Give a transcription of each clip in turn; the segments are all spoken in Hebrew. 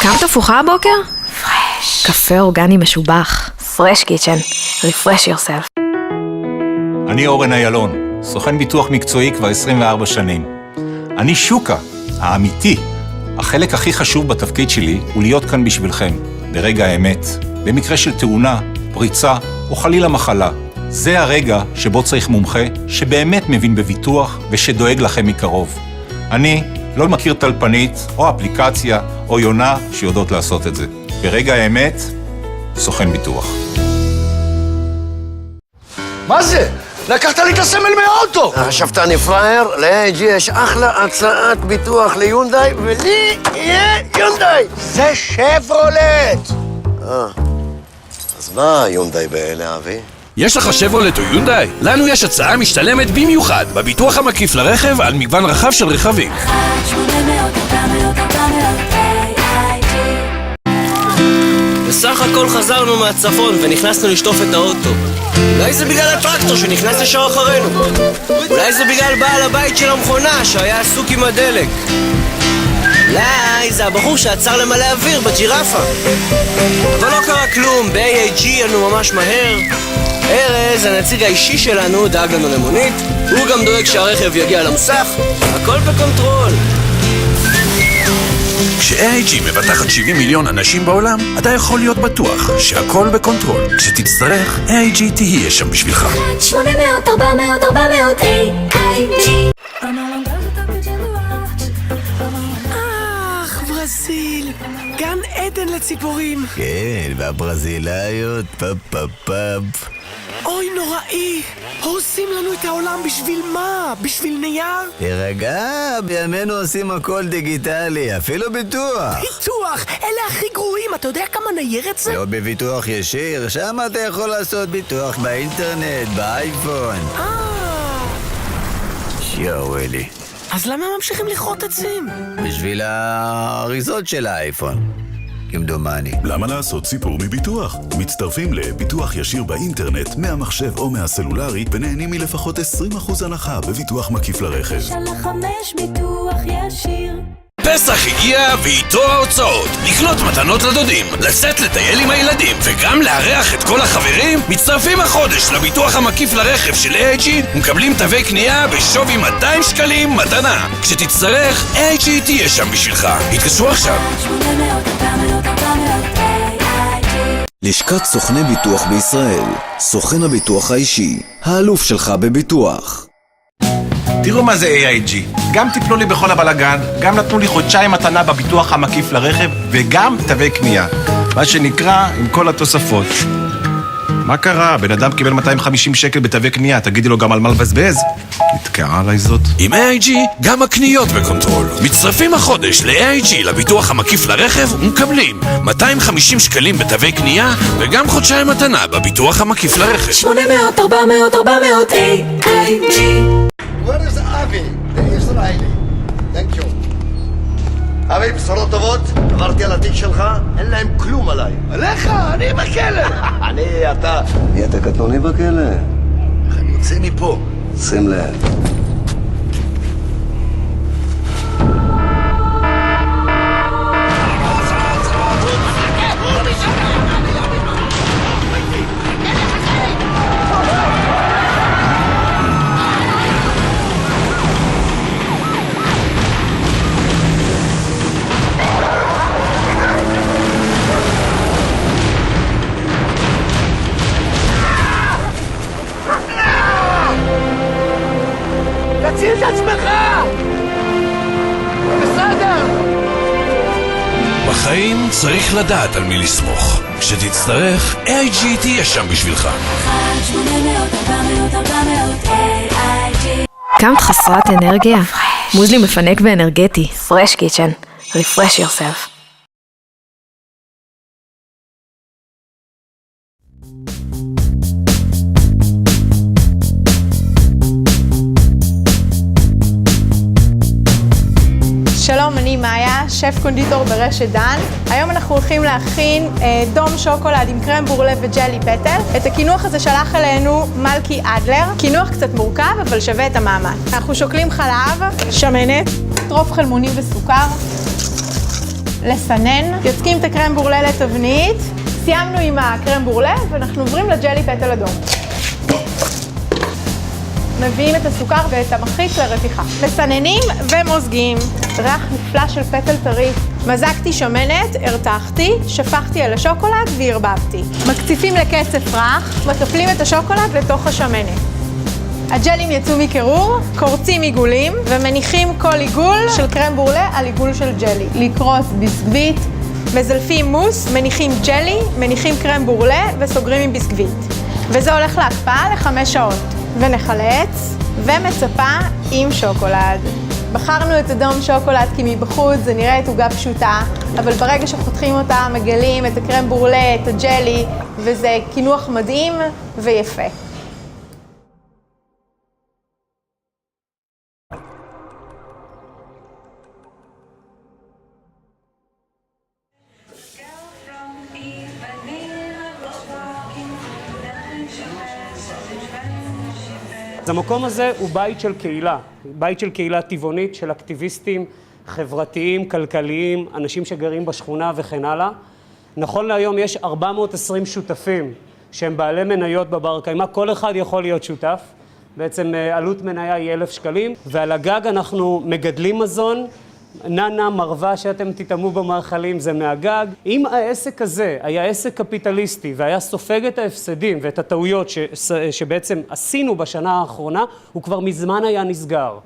קמת הפוכה הבוקר? פרש. קפה אורגני משובח. פרש קיצ'ן. Refresh yourself. אני אורן איילון, סוכן ביטוח מקצועי כבר 24 שנים. אני שוקה, האמיתי. החלק הכי חשוב בתפקיד שלי הוא להיות כאן בשבילכם, ברגע האמת. במקרה של תאונה, פריצה או חלילה מחלה. זה הרגע שבו צריך מומחה שבאמת מבין בביטוח ושדואג לכם מקרוב. אני לא מכיר טלפנית או אפליקציה או יונה שיודעות לעשות את זה. ברגע האמת, סוכן ביטוח. מה זה? לקחת לי את הסמל מהאוטו! חשבת אני פראייר? ל-AIG יש אחלה הצעת ביטוח ליונדאי, ולי יהיה יונדאי! זה שברולט! אז מה יונדאי באלה, אבי? יש לך שברולט או יונדאי? לנו יש הצעה משתלמת במיוחד בביטוח המקיף לרכב על מגוון רחב של רכבים. בסך הכל חזרנו מהצפון ונכנסנו לשטוף את האוטו. אולי זה בגלל הטרקטור שנכנס לשער אחרינו. אולי זה בגלל בעל הבית של המכונה שהיה עסוק עם הדלק. אולי זה הבחור שעצר למלא אוויר בג'ירפה. אבל לא קרה כלום, ב-AIG אנו ממש מהר. ארז, הנציג האישי שלנו, דאג לנו למונית. הוא גם דואג שהרכב יגיע למוסך. הכל בקונטרול. כש-AIG מבטחת 70 מיליון אנשים בעולם, אתה יכול להיות בטוח שהכל בקונטרול. כשתצטרך, AIG תהיה שם בשבילך. 800, 400, 400, AIG. ברזיל, גן עדן לציפורים. כן, והברזילאיות, פאפ פאפ פאפ. אוי, נוראי. הורסים לנו את העולם בשביל מה? בשביל נייר? תרגע, בימינו עושים הכל דיגיטלי, אפילו ביטוח. ביטוח? אלה הכי גרועים, אתה יודע כמה ניירת זה? לא בביטוח ישיר, שם אתה יכול לעשות ביטוח באינטרנט, באייפון. יואו אלי. אז למה ממשיכים לכרות עצים? בשביל האריזות של האייפון. כמדומני. למה לעשות סיפור מביטוח? מצטרפים לביטוח ישיר באינטרנט, מהמחשב או מהסלולרי, ונהנים מלפחות 20% הנחה בביטוח מקיף לרכב. 5 ביטוח ישיר. פסח הגיע ואיתו ההוצאות. לקנות מתנות לדודים, לצאת לטייל עם הילדים וגם לארח את כל החברים. מצטרפים החודש לביטוח המקיף לרכב של AIG ומקבלים תווי קנייה בשווי 200 שקלים מתנה. כשתצטרך, AIG תהיה שם בשבילך. התקשרו עכשיו. 800, 400, 400, AIG. לשכת סוכני ביטוח בישראל, סוכן הביטוח האישי, האלוף שלך בביטוח. תראו מה זה AIG. גם טיפלו לי בכל הבלגן, גם נתנו לי חודשיים מתנה בביטוח המקיף לרכב, וגם תווי קנייה. מה שנקרא עם כל התוספות. מה קרה? בן אדם קיבל 250 שקל בתווי קנייה, תגידי לו גם על מה לבזבז? נתקעה עליי זאת. עם AIG גם הקניות בקונטרול. מצטרפים החודש ל-AIG לביטוח המקיף לרכב ומקבלים 250 שקלים בתווי קנייה וגם חודשיים מתנה בביטוח המקיף לרכב. 800, 400, 400, AIG. Where is אבי? זה ישראלי. Thank you. אבי, בשורות טובות? עברתי על התיק שלך, אין להם כלום עליי. עליך, אני בכלא. אתה... מי אתה קטלוני בכלא? איך אני יוצא מפה? שים לב. תציל את עצמך! בסדר! בחיים צריך לדעת על מי לסמוך. כשתצטרך, AIG תהיה שם בשבילך. 800, 400, 400, AIG. קמת חסרת אנרגיה? מוזלי מפנק ואנרגטי. Fresh Kitchen. Refresh yourself. שלום, אני מאיה, שף קונדיטור ברשת דן. היום אנחנו הולכים להכין דום שוקולד עם קרם בורלה וג'לי פטל. את הקינוח הזה שלח אלינו מלכי אדלר. קינוח קצת מורכב, אבל שווה את המאמץ. אנחנו שוקלים חלב, שמנת, טרוף חלמונים וסוכר, לסנן. יוצקים את הקרם בורלה לתבנית. סיימנו עם הקרם בורלה ואנחנו עוברים לג'לי פטל אדום. מביאים את הסוכר ואת המחיץ לרתיחה. מסננים ומוזגים. ריח נפלא של פטל טרי. מזגתי שמנת, הרתחתי, שפכתי על השוקולד והרבבתי. מקציפים לקצף רך, מטפלים את השוקולד לתוך השמנת. הג'לים יצאו מקירור, קורצים עיגולים ומניחים כל עיגול של קרם בורלה על עיגול של ג'לי. לקרוס ביסקוויט, מזלפים מוס, מניחים ג'לי, מניחים קרם בורלה וסוגרים עם ביסקוויט. וזה הולך להקפאה ל5 שעות. ונחלץ ומצפה עם שוקולד. בחרנו את אדום שוקולד כי מבחוץ זה נראית עוגה פשוטה, אבל ברגע שפותחים אותה מגלים את הקרם בורלה, את הג'לי, וזה קינוח מדהים ויפה. אז המקום הזה הוא בית של קהילה טבעונית, של אקטיביסטים חברתיים, כלכליים, אנשים שגרים בשכונה וכן הלאה. נכון להיום יש 420 שותפים שהם בעלי מניות בבר קיימא, כל אחד יכול להיות שותף. בעצם עלות מניה היא 1,000 שקלים, ועל הגג אנחנו מגדלים מזון, ננה, מרווה שאתם תטעמו במאכלים, זה מהגג. אם העסק הזה היה עסק קפיטליסטי והיה סופג את ההפסדים ואת הטעויות שבעצם עשינו בשנה האחרונה, הוא כבר מזמן היה נסגר.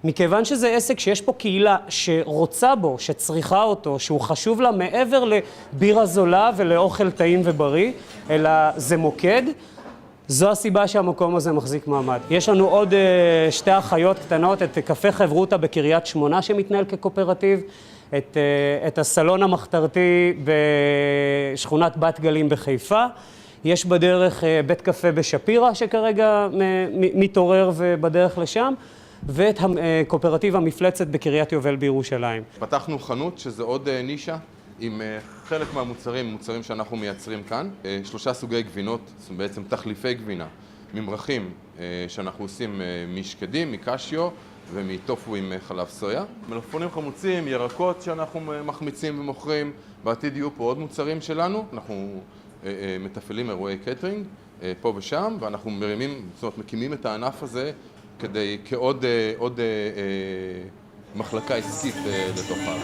מכיוון שזה עסק שיש פה קהילה שרוצה בו, שצריכה אותו, שהוא חשוב לה מעבר לבירה זולה ולאוכל טעים ובריא, אלא זה מוקד, זו הסיבה שהמקום הזה מחזיק מעמד. יש לנו עוד 2 אחיות קטנות, את קפה חברותה בקריית שמונה שמתנהל כקואופרטיב, את הסלון המחתרתי בשכונת בת גלים בחיפה, יש בדרך בית קפה בשפירה שכרגע מתעורר ובדרך לשם, ואת הקואופרטיב המפלצת בקריית יובל בירושלים. פתחנו חנות שזה עוד נישה עם חלק מהמוצרים, מוצרים שאנחנו מייצרים כאן. 3 סוגי גבינות, בעצם תחליפי גבינה, ממרחים שאנחנו עושים משקדים, מקשיו ומטופו עם חלב סויה. מלפפונים חמוצים, ירקות שאנחנו מחמיצים ומוכרים. בעתיד יהיו פה עוד מוצרים שלנו. אנחנו מתפעלים אירועי קטרינג פה ושם, ואנחנו מקימים את הענף הזה כדי כעוד מחלקה עסקית לתוך הארץ.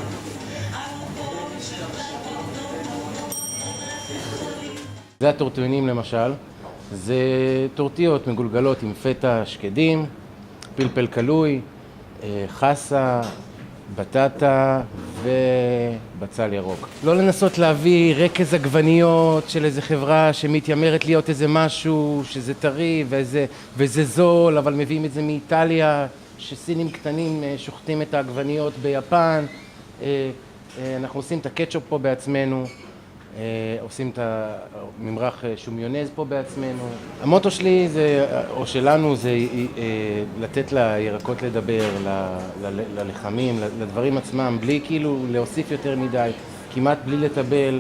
זה הטורטיונים למשל, זה טורטיות מגולגלות עם פטה שקדים, פלפל קלוי, חסה, בטטה ובצל ירוק. לא לנסות להביא רכז עגבניות של איזה חברה שמתיימרת להיות איזה משהו שזה טרי וזה זול, אבל מביאים את זה מאיטליה, שסינים קטנים שוחטים את העגבניות ביפן. אנחנו עושים את הקטשופ פה בעצמנו, עושים את הממרח שומיונז פה בעצמנו. המוטו שלי זה, או שלנו, זה לתת לירקות לדבר, ללחמים, לדברים עצמם, בלי כאילו להוסיף יותר מדי, כמעט בלי לטבל,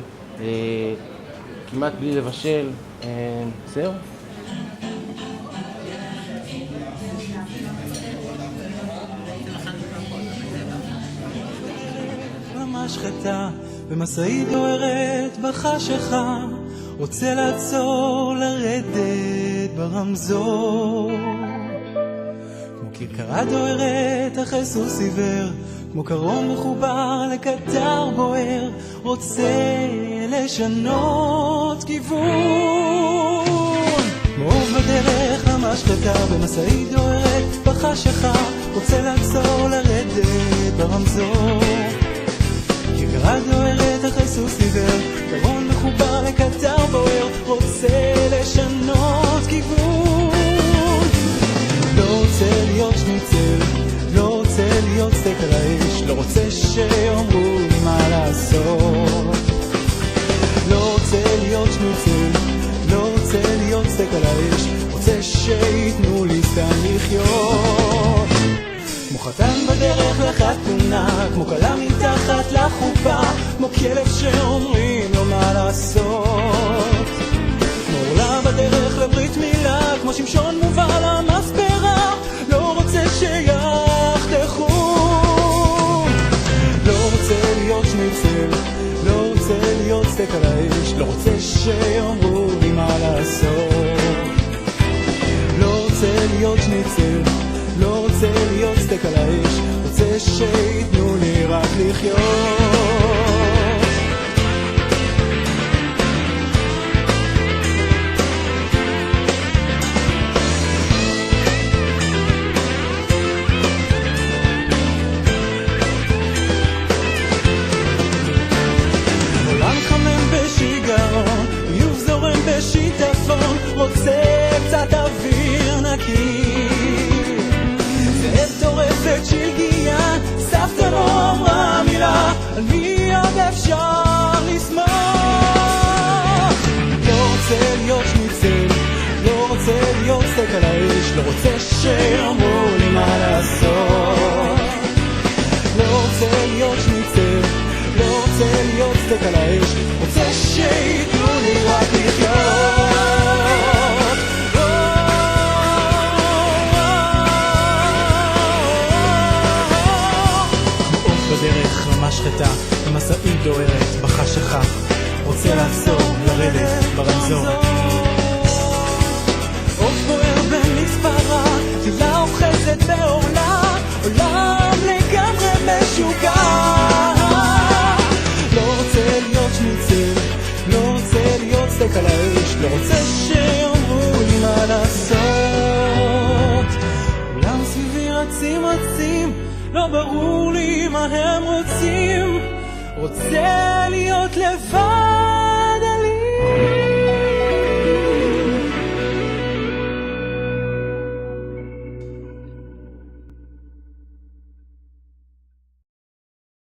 כמעט בלי לבשל, זהו. משחטה ומשאית דוהרת בחשיכה, רוצה לעצור לרדת ברמזור. כמו כרכרה דוהרת אחרי סוס עיוור, כמו קרון מחובר לקטר בוער, רוצה לשנות כיוון. כמו בדרך המשחטה ומשאית דוהרת בחשיכה, רוצה לעצור לרדת ברמזור. כרכרה דוהרת אחרי סוס עיוור, קרון מחובר לקטר בוער, רוצה לשנות כיוון. לא רוצה להיות שניצל, לא רוצה להיות סטייק על האש, לא רוצה שיאמרו לי מה לעשות. לא רוצה להיות שניצל, לא רוצה להיות סטייק על האש, רוצה שיתנו לי סתם לחיות. כמו חתן בדרך לחתונה, כמו כלה מתחת לחופה, כמו כלב שאומרים לו מה לעשות. כמו עולה בדרך לברית מילה, כמו שמשון מובל למספרה, לא רוצה שיחתכו. לא רוצה להיות שניצל, לחיות. עולם חמם בשיגעון, ביוב זורם בשיטפון, רוצה קצת אוויר נקי. זאב טורפת שלגיה, סבתא לא אמרה מילה, על מי עוד אפשר לסמוך? לא רוצה להיות שניצל, לא רוצה להיות סטייק על האש, לא רוצה שיאמרו לי מה לעשות. לא רוצה להיות שניצל, לא רוצה להיות סטייק על האש, רוצה שיתנו לי רק לחיות. בדרך למשחטה, המשאית דוהרת בחשיכה, רוצה לעצור, לרדת ברמזור. עוף בוער במספרה, תפילה אוחזת בעולה, עולם לגמרי משוגע. לא רוצה להיות שניצל, לא רוצה להיות סטייק על האש, לא רוצה שיאמרו לי מה לעשות. עולם סביבי רצים רצים, לא ברור לי מה הם רוצים, רוצה להיות לבד.